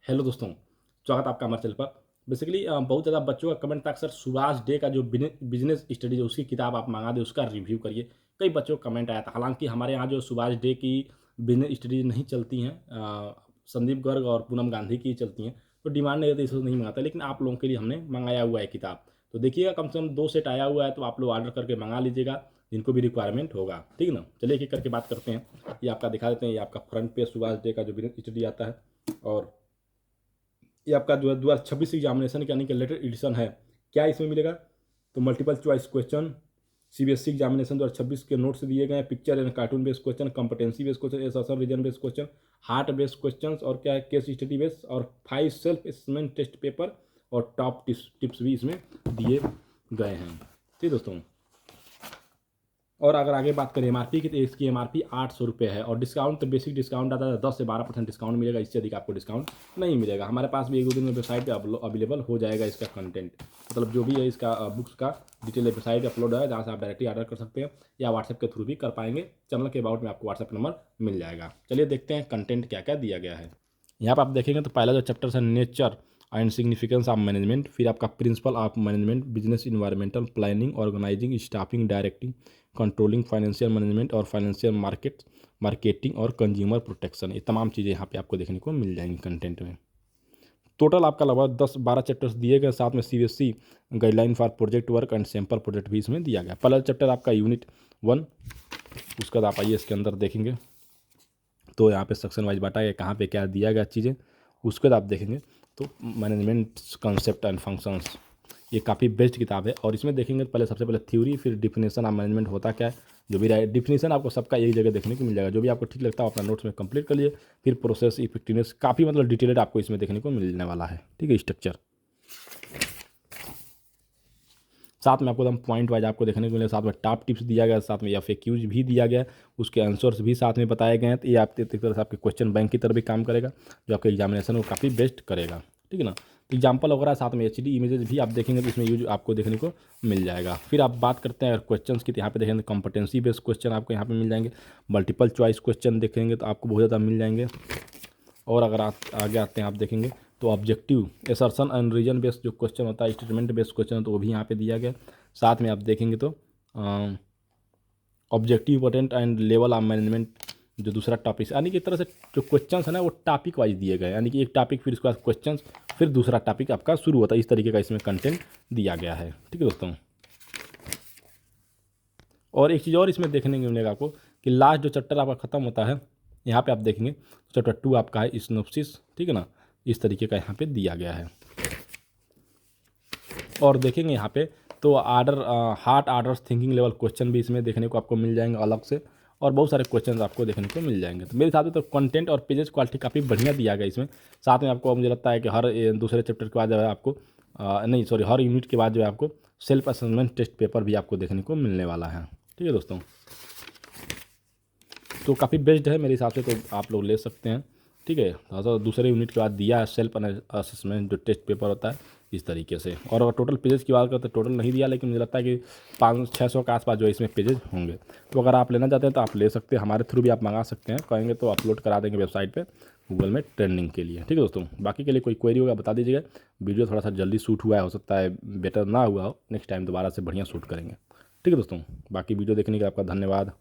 Hello दोस्तों, स्वागत है आपका हमारे चैनल पर। बेसिकली बहुत ज़्यादा बच्चों का कमेंट था अक्सर सुभाष डे का जो बिजनेस स्टडीज है उसकी किताब आप मंगा दें, उसका रिव्यू करिए। कई बच्चों का कमेंट आया था। हालांकि हमारे यहाँ जो सुभाष डे की बिजनेस स्टडीज नहीं चलती हैं, संदीप गर्ग और पूनम गांधी की चलती हैं, तो डिमांड नहीं रहती, इसको नहीं मंगाता। लेकिन आप लोगों के लिए हमने मंगाया हुआ है किताब, तो देखिएगा कम से कम 2 सेट आया हुआ है, तो आप लोग ऑर्डर करके मंगा लीजिएगा जिनको भी रिक्वायरमेंट होगा। ठीक है ना। चलिए एक एक करके बात करते हैं। ये आपका दिखा देते हैं। ये आपका फ्रंट पे सुभाष डे का जो बिजनेस स्टडी आता है, और ये आपका जो है 2026 एग्जामिनेशन यानी कि लेटेस्ट एडिशन है। क्या इसमें मिलेगा? तो multiple choice question, CBSE examination 2026 के नोट्स दिए गए हैं, picture and cartoon based question, competency based question, assertion reason based question, हार्ट बेस्ड क्वेश्चन, और क्या है केस स्टडी बेस्ड, और 5 सेल्फ असेसमेंट टेस्ट पेपर, और टॉप टिप्स भी इसमें दिए गए हैं। ठीक दोस्तों। और अगर आगे बात करें एमआरपी की, तो इसकी एमआरपी 800 रुपये है, और डिस्काउंट तो बेसिक डिस्काउंट आता है 10 से 12% डिस्काउंट मिलेगा। इससे अधिक आपको डिस्काउंट नहीं मिलेगा। हमारे पास भी 1-2 दिन में वेबसाइट पे अवेलेबल हो जाएगा इसका कंटेंट, मतलब जो भी है इसका बुक्स का डिटेल वेबसाइट अपलोड है, जहाँ से आप डायरेक्टली ऑर्डर कर सकते हैं या व्हाट्सएप के थ्रू भी कर पाएंगे। चैनल के अबाउट में आपको व्हाट्सएप नंबर मिल जाएगा। चलिए देखते हैं कंटेंट क्या क्या दिया गया है। यहाँ पर आप देखेंगे तो पहला जो चैप्टर है nature and significance of management, फिर आपका principle of management, business environmental planning, organising, staffing, directing, controlling, financial management और फाइनेंशियल मार्केटिंग और कंज्यूमर प्रोटेक्शन। ये तमाम चीज़ें यहाँ पे आपको देखने को मिल जाएंगी कंटेंट में। टोटल आपका लगभग 10-12 चैप्टर्स दिए गए, साथ में CBSE guideline for project work and sample project भी इसमें दिया गया। पहला चैप्टर आपका यूनिट 1। उसके बाद आप आइए इसके अंदर देखेंगे तो यहाँ पे सेक्शन वाइज बांटा गया कहाँ पे क्या दिया गया चीज़ें। उसके बाद आप देखेंगे तो मैनेजमेंट कंसेप्ट एंड फंक्शंस, ये काफ़ी बेस्ट किताब है। और इसमें देखेंगे पहले सबसे पहले थ्योरी, फिर डिफिनेशन ऑफ मैनेजमेंट होता क्या है, जो भी डिफिनेशन आपको सबका एक जगह देखने को मिल जाएगा। जो भी आपको ठीक लगता है अपना नोट्स में कंप्लीट कर लिए। फिर प्रोसेस, इफेक्टिवनेस, काफ़ी मतलब डिटेल्ड आपको इसमें देखने को मिलने वाला है। ठीक है। स्ट्रक्चर साथ में आपको एकदम पॉइंट वाइज आपको देखने को मिलेगा। साथ में टॉप टिप्स दिया गया, साथ में FAQs भी दिया गया, उसके आंसर्स भी साथ में बताए गए हैं। तो ये आपके एक तरह से आपके क्वेश्चन बैंक की तरह भी काम करेगा, जो आपके एग्जामिनेशन को काफ़ी बेस्ट करेगा। ठीक है ना। एग्जाम्पल वगैरह साथ में HD इमेजेस भी आप देखेंगे तो इसमें यूज आपको देखने को मिल जाएगा। फिर आप बात करते हैं अगर क्वेश्चंस की, तो यहाँ पे देखेंगे कॉम्पिटेंसी बेस्ड क्वेश्चन आपको यहाँ पे मिल जाएंगे। मल्टीपल चॉइस क्वेश्चन देखेंगे तो आपको बहुत ज़्यादा मिल जाएंगे। और अगर आप आगे आते हैं आप देखेंगे तो objective, assertion and reason based जो क्वेश्चन होता है, स्टेटमेंट बेस्ड क्वेश्चन, तो वो भी यहाँ पे दिया गया। साथ में आप देखेंगे तो objective important and level of management जो दूसरा टॉपिक, यानी कि एक तरह से जो क्वेश्चन है ना वो टॉपिक वाइज दिए गए, यानी कि एक टॉपिक फिर उसके बाद क्वेश्चन, फिर दूसरा टॉपिक आपका शुरू होता है। इस तरीके का इसमें कंटेंट दिया गया है। ठीक है दोस्तों। और एक चीज़ और इसमें देखने को मिलेगा आपको कि लास्ट जो चैप्टर आपका ख़त्म होता है, यहाँ पे आप देखेंगे चैप्टर 2 आपका है सिनॉप्सिस। ठीक है ना। इस तरीके का यहाँ पे दिया गया है। और देखेंगे यहाँ पे तो heart orders thinking level question भी इसमें देखने को आपको मिल जाएंगे अलग से, और बहुत सारे क्वेश्चन आपको देखने को मिल जाएंगे। तो मेरे हिसाब से तो कंटेंट और पेजेस क्वालिटी काफ़ी बढ़िया दिया गया इसमें। साथ में आपको मुझे लगता है कि हर दूसरे चैप्टर के बाद जो है आपको नहीं सॉरी हर यूनिट के बाद जो है आपको सेल्फ असेसमेंट टेस्ट पेपर भी आपको देखने को मिलने वाला है। ठीक है दोस्तों। तो काफ़ी बेस्ड है मेरे हिसाब से, तो आप लोग ले सकते हैं। ठीक है। तो दूसरे यूनिट के बाद दिया है सेल्फ असेसमेंट जो टेस्ट पेपर होता है इस तरीके से। और अगर टोटल पेजेस की बात करें तो टोटल नहीं दिया, लेकिन मुझे लगता है कि 500-600 के आसपास जो है इसमें पेजेस होंगे। तो अगर आप लेना चाहते हैं तो आप ले सकते हैं, हमारे थ्रू भी आप मंगा सकते हैं। कहेंगे तो अपलोड करा देंगे वेबसाइट पे गूगल में ट्रेंडिंग के लिए। ठीक है दोस्तों। बाकी के लिए कोई क्वेरी होगा बता दीजिएगा। वीडियो थोड़ा सा जल्दी शूट हुआ है, हो सकता है बेटर ना हुआ हो, नेक्स्ट टाइम दोबारा से बढ़िया शूट करेंगे। ठीक है दोस्तों। बाकी वीडियो देखने के लिए आपका धन्यवाद।